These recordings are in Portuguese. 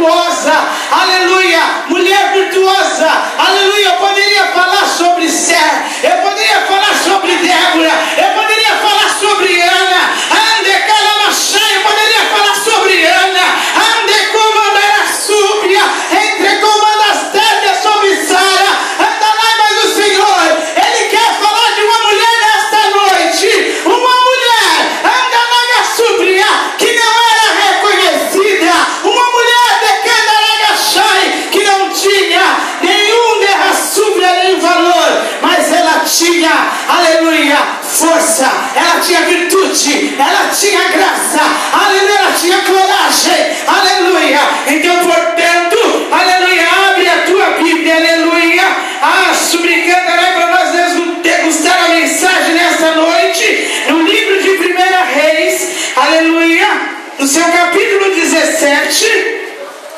virtuosa, aleluia, mulher virtuosa, aleluia. Eu poderia falar sobre Esther, eu poderia falar sobre Débora, eu poderia falar sobre Ana, eu poderia falar sobre Ana, entre comandas terras sobre Sara, mas o Senhor, Ele quer falar de uma mulher nesta noite, uma mulher, que não era reconhecida, uma mulher que não tinha nenhum nem valor, mas ela tinha, aleluia, força, ela tinha virtude, ela tinha graça, aleluia, ela tinha coragem, aleluia. Então, portanto, aleluia, abre a tua Bíblia, aleluia, para nós degustar a mensagem nesta noite, no livro de 1 Reis, aleluia, no seu capítulo 17,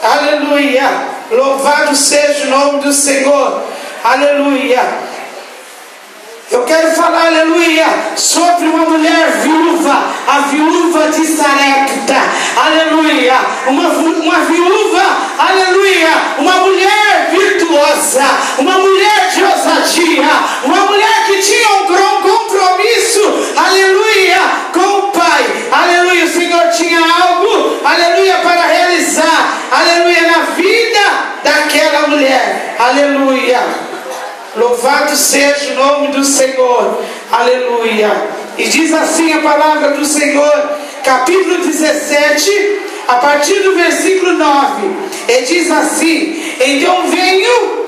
aleluia, louvado seja o nome do Senhor, aleluia. Eu quero falar, aleluia, sobre uma mulher viúva, a viúva de Sarepta, aleluia, uma viúva, aleluia, uma mulher virtuosa, uma mulher de ousadia, uma mulher que tinha um compromisso, aleluia, com o Pai, aleluia. O Senhor tinha algo, aleluia, para realizar, aleluia, na vida daquela mulher, aleluia. Louvado seja o nome do Senhor, aleluia. E diz assim a palavra do Senhor, capítulo 17, a partir do versículo 9. E diz assim: então veio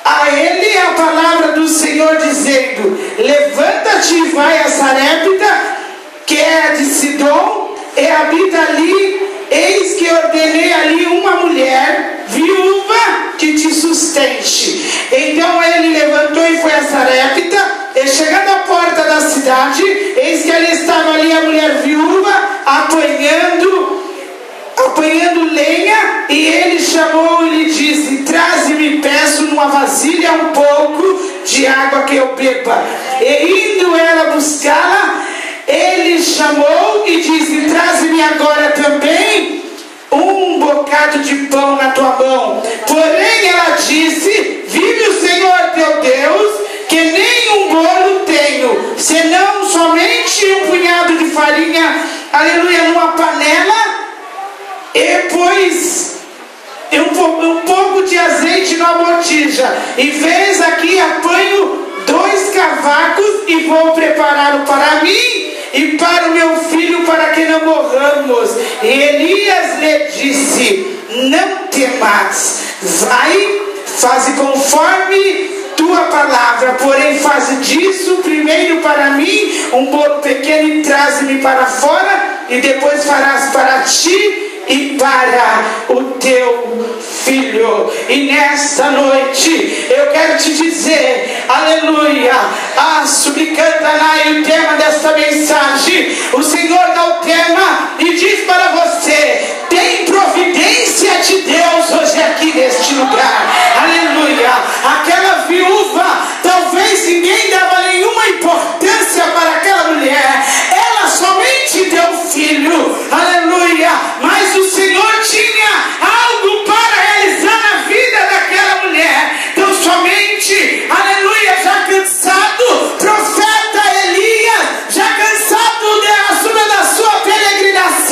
a ele a palavra do Senhor dizendo: levanta-te e vai a Sarepta, que é de Sidom, e habita ali. Eis que ordenei ali uma mulher viúva que te sustente. Então ele levantou e foi a Sarepta, e chegando à porta da cidade, eis que ali estava ali a mulher viúva apanhando lenha, e ele chamou e lhe disse: traze-me, peço, numa vasilha um pouco de água que eu beba. E indo ela buscá-la, ele chamou e disse: traze-me agora também um bocado de pão na tua mão. Porém ela disse: vive o Senhor teu Deus, que nem um bolo tenho, senão somente um punhado de farinha, aleluia, numa panela, e pôs um pouco de azeite na botija. E vês aqui, apanho 2 cavacos e vou prepará-lo para mim e para o meu filho, para que não morramos. E Elias lhe disse: não temas, vai, faze conforme tua palavra, porém faze disso primeiro para mim um bolo pequeno e traze-me para fora, e depois farás para ti e para o teu filho. E nesta noite eu quero te dizer, aleluia, o tema desta mensagem, o Senhor dá o tema e diz para você: tem providência de Deus hoje aqui neste lugar, aleluia. Aquela viúva, talvez ninguém dava nenhuma importância para aquela mulher, ela somente deu filho, aleluia, mas o Senhor tinha algo para realizar na vida daquela mulher. Então somente, aleluia, já cansado, profeta Elias, já cansado da sua peregrinação,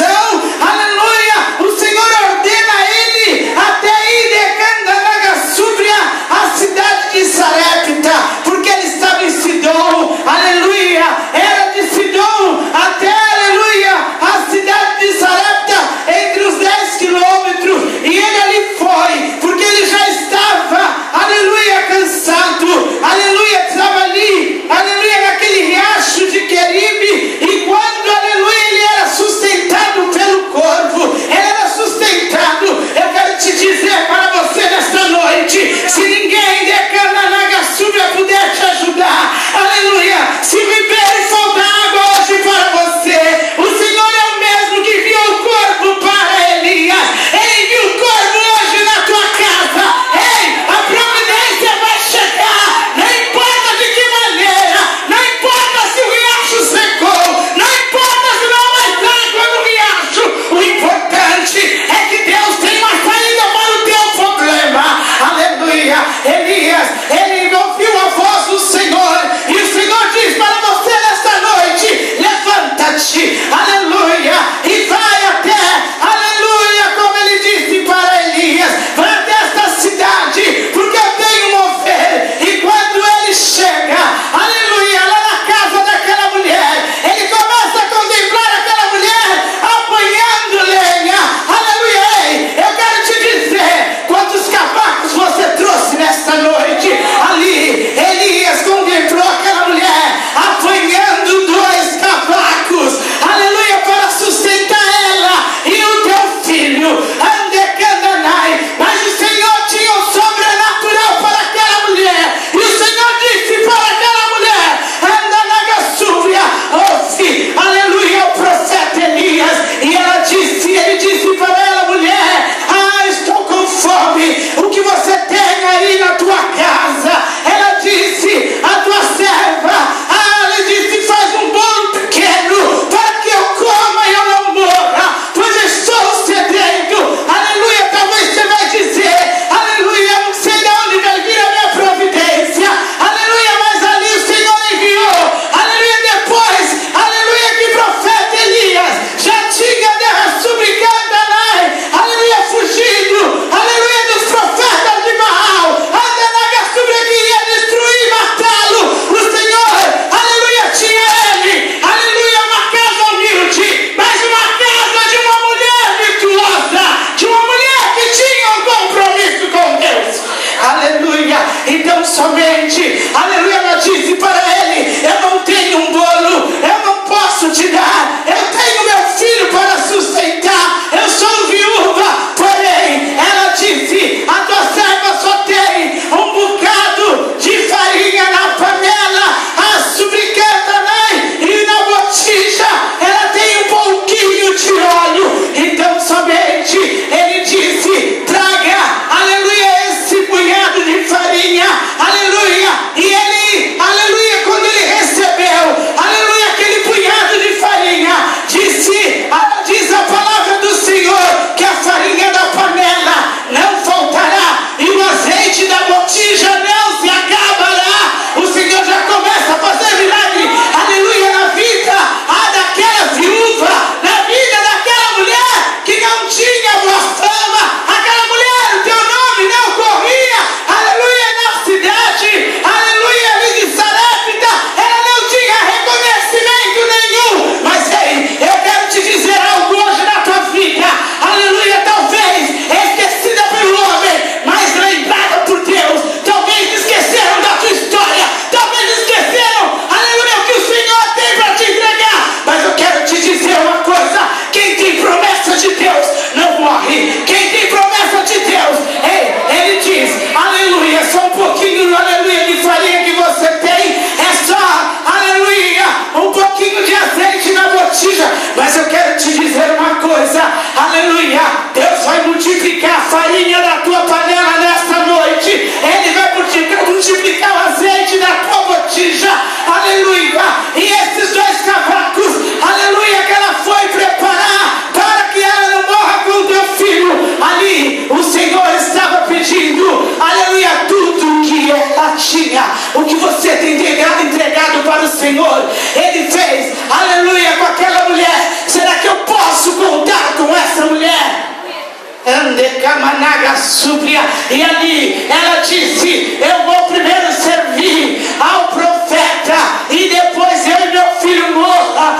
Senhor Ele fez, aleluia, com aquela mulher, será que eu posso contar com essa mulher? E ali ela disse: eu vou primeiro servir ao profeta e depois eu e meu filho morra.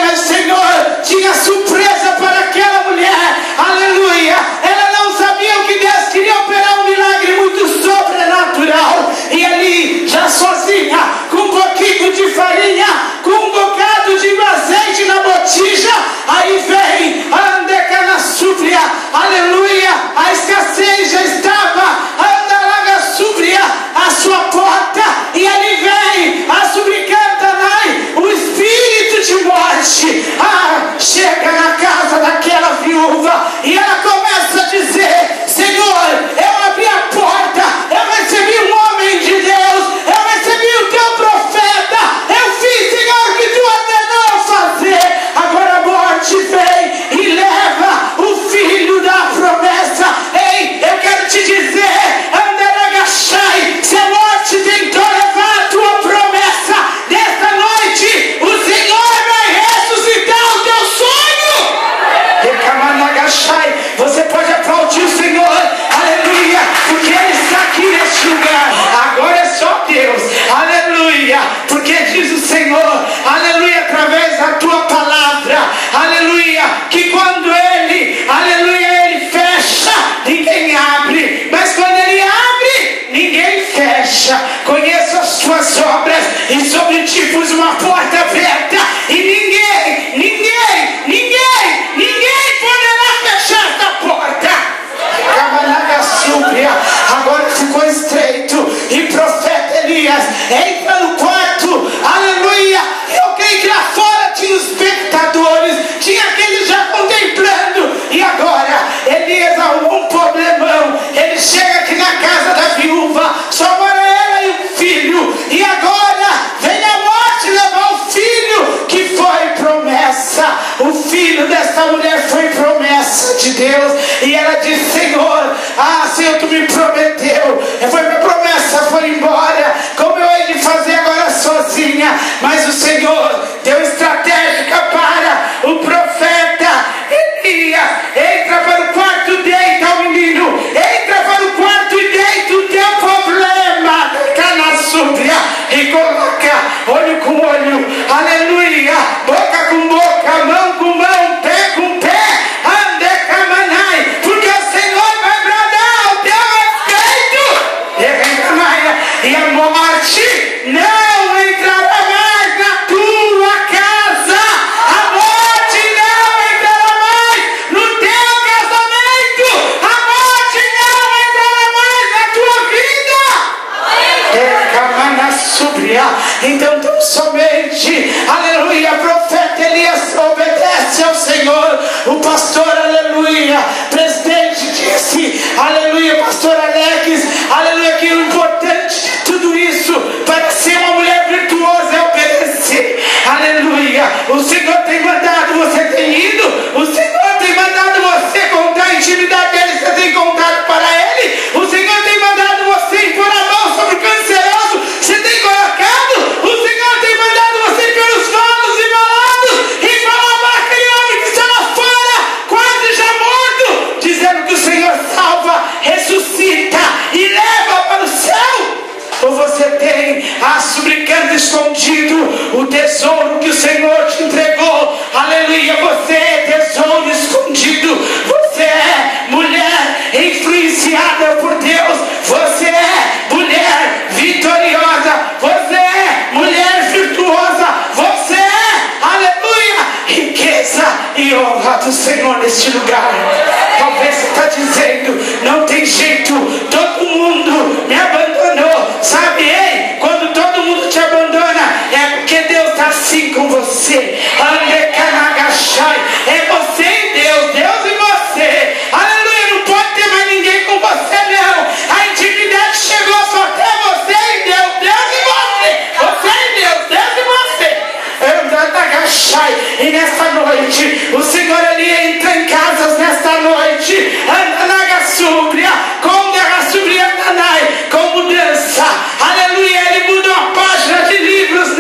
Mas Senhor tinha surpresa para aquela mulher, aleluia. Ela não sabia o que Deus queria operar, um milagre muito sobrenatural. E ali, já sozinha, com um pouquinho de farinha, com um bocado de azeite na botija, aí vem a Andecana Súbria, aleluia. A escassez já estava, Andalaga Súbria, a sua porta, e ali vem a Subricantanai, o espírito de morte, chega na casa daquela viúva, e ela começa a dizer: Senhor, eu abri a porta, eu recebi um homem de Deus, eu recebi o teu profeta, eu fiz, Senhor, o que tu ordenou fazer. Agora a morte vem e leva o filho da promessa. Ei, eu quero te dizer, Andaragachai, se a morte tentou levar a tua promessa, nesta noite o Senhor vai ressuscitar o teu sonho. Você pode aplaudir o Senhor, aleluia, porque Ele está aqui neste lugar. Agora é só Deus, aleluia, porque diz o Senhor, aleluia, através da tua palavra, aleluia, que quando Ele, aleluia, Ele fecha, ninguém abre, mas quando Ele abre, ninguém fecha. Conheço as tuas obras e sobre ti pus uma porta aberta e ninguém poderá fechar esta porta. Agora ficou estreito e profeta Elias entra no quarto, aleluia. Eu creio que lá fora tinha os espectadores, tinha aqueles já contemplando, e agora Elias arrumou um problemão. Ele chega aqui na casa da viúva, só mora ela e o filho, e agora vem a morte levar o filho que foi promessa. O filho dessa mulher foi promessa de Deus, e ela disse: Senhor, Senhor, tu me prometeu, foi minha promessa, foi embora, como eu hei de fazer agora sozinha? Mas o Senhor deu estratégica para o profeta Elias. Entra para o quarto, deita o menino, entra para o quarto e deita o teu problema, Cana Súbria, e coloca olho com olho, aleluia, boca com boca, mão com mão, pé com pé, porque o Senhor vai bradar ao teu respeito. E a morte não entrará mais na tua casa, a morte não entrará mais no teu casamento, a morte não entrará mais na tua vida. Então tão somente, aleluia, profeta Elias obedece ao Senhor. O pastor, aleluia, presidente disse, aleluia, pastor Alex, aleluia, que o importante de tudo isso para ser uma mulher virtuosa é obedecer, aleluia. O Senhor tem mandado, você tem ido, o Senhor tem mandado você contar a intimidade dele, você tem contado para ele, o Senhor tem mandado você impor a mão sobre o canceroso, você tem colocado, o Senhor tem mandado você pelos valos e malados e falar para aquele homem que está lá fora, quase já morto, dizendo que o Senhor salva, ressuscita e leva para o céu. Ou você tem suplicando escondido o tesouro que o Senhor te entregou, aleluia. Você é tesouro escondido, você é mulher influenciada por Deus, você é mulher vitoriosa, você é mulher virtuosa, você é, aleluia, riqueza e honra do Senhor neste lugar. Talvez você está dizendo, não tem jeito, todo mundo me abandonou, sabe? Ei, quando todo mundo te abandona, é porque Deus está assim com você. É você e Deus, Deus e você, aleluia. Não pode ter mais ninguém com você, não. A intimidade chegou só até você e Deus, Deus e você e Deus, Deus e você. E nesta noite o Senhor ali entra em casas nesta noite, com mudança, aleluia. Ele muda uma página de livros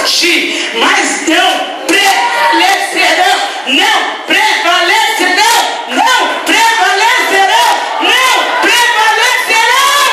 agir, mas não prevalecerão, não prevalecerão, não prevalecerão, não prevalecerão.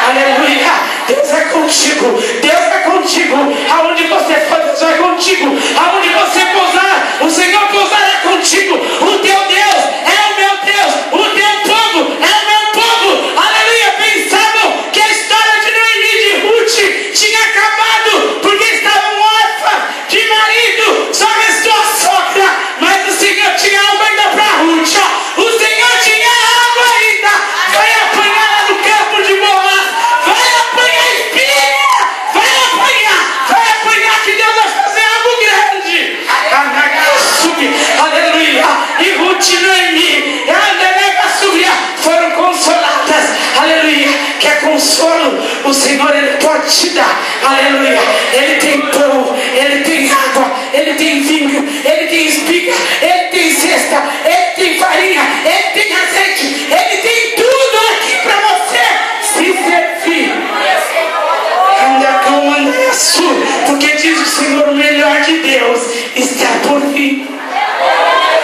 Aleluia. Deus é contigo, Deus é contigo. Aonde você for, Deus é contigo. Aonde você pousar, o Senhor pousará contigo. O teu Deus é o meu Deus, o teu povo é o meu povo. Aleluia. Pensavam que a história de Noemi e de Ruth tinha acabado porque estavam órfãs de marido, só restou a sogra. Mas o Senhor tinha algo ainda para Ruth. O Senhor tinha algo ainda. Vai apanhar lá no campo de Boaz, vai apanhar espinha, vai apanhar que Deus vai fazer algo grande. Aleluia. E Ruth e Noemi foram consoladas. Aleluia. Quer consolo? O Senhor, Ele pode te dar. Aleluia. Ele tem pão, Ele tem água, Ele tem vinho, Ele tem espiga, Ele tem cesta, Ele tem farinha, Ele tem azeite, Ele tem tudo aqui para você se servir. Porque diz o Senhor, o melhor de Deus está por vir.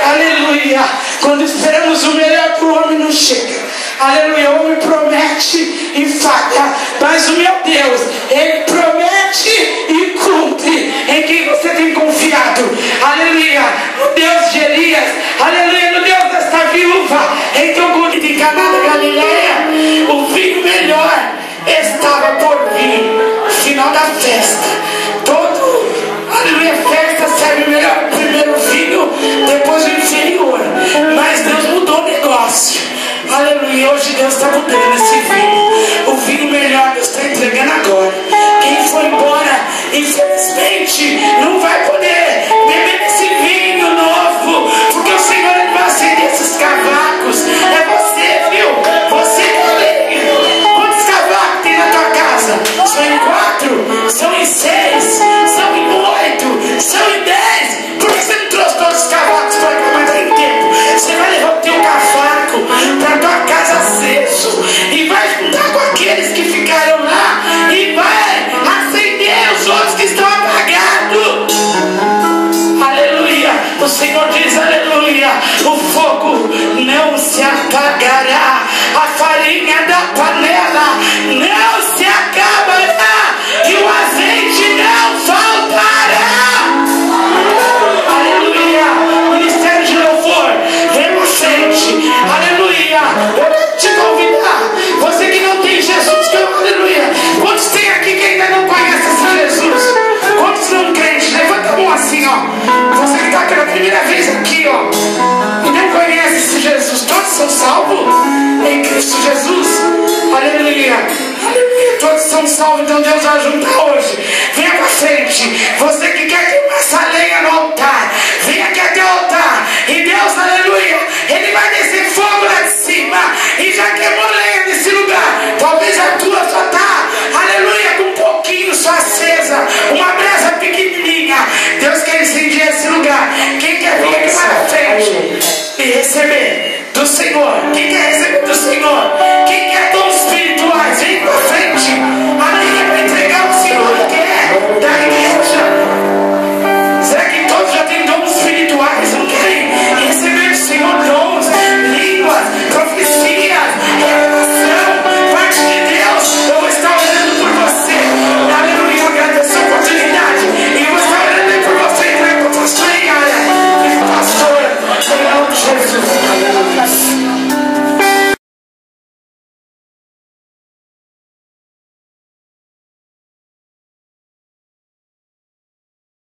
Aleluia. Quando esperamos o melhor para o homem não chega. Aleluia. O homem promete e falha, mas o meu Deus, Ele promete e cumpre. Em quem você tem confiado? Aleluia. No Deus de Elias. Aleluia. No Deus desta viúva. Então, em Caná da Galileia, o vinho melhor estava por vir. Final da festa. Aleluia, festa serve melhor primeiro o vinho, depois o inferior. Mas Deus mudou o negócio. Aleluia, hoje Deus está mudando esse vinho. O vinho melhor Deus está entregando agora. Quem foi embora, infelizmente, não vai poder beber esse vinho novo, porque o Senhor, Ele vai acender esses cavacos. É você, viu? Você também. Quantos cavacos tem na tua casa? São em 4? São em 6? São em 8? São em 10? Por que você não trouxe todos os cavacos para cá, mas tem tempo? Você vai levar o teu cavaco para tua casa aceso e vai juntar com aqueles que ficaram lá e vai acender os outros que estão apagados. Aleluia. O Senhor diz, aleluia, o fogo não se apagará, a farinha da panela não se acabará e o azeite não faltará. Aleluia. Ministério de louvor, vem na frente. Aleluia. Eu quero te convidar, você que não tem Jesus, que aleluia. Quantos tem aqui que ainda não conhece esse Jesus? Quantos não crentes? Levanta a mão assim, ó. Você que está pela primeira vez aqui, ó, e não conhece esse Jesus, todos são salvos em Cristo Jesus. Aleluia. Aleluia. Todos são salvos, então Deus vai juntar hoje. Venha pra frente. Você que quer queimar essa lenha no altar, venha aqui até o altar. E Deus, aleluia, Ele vai descer fogo na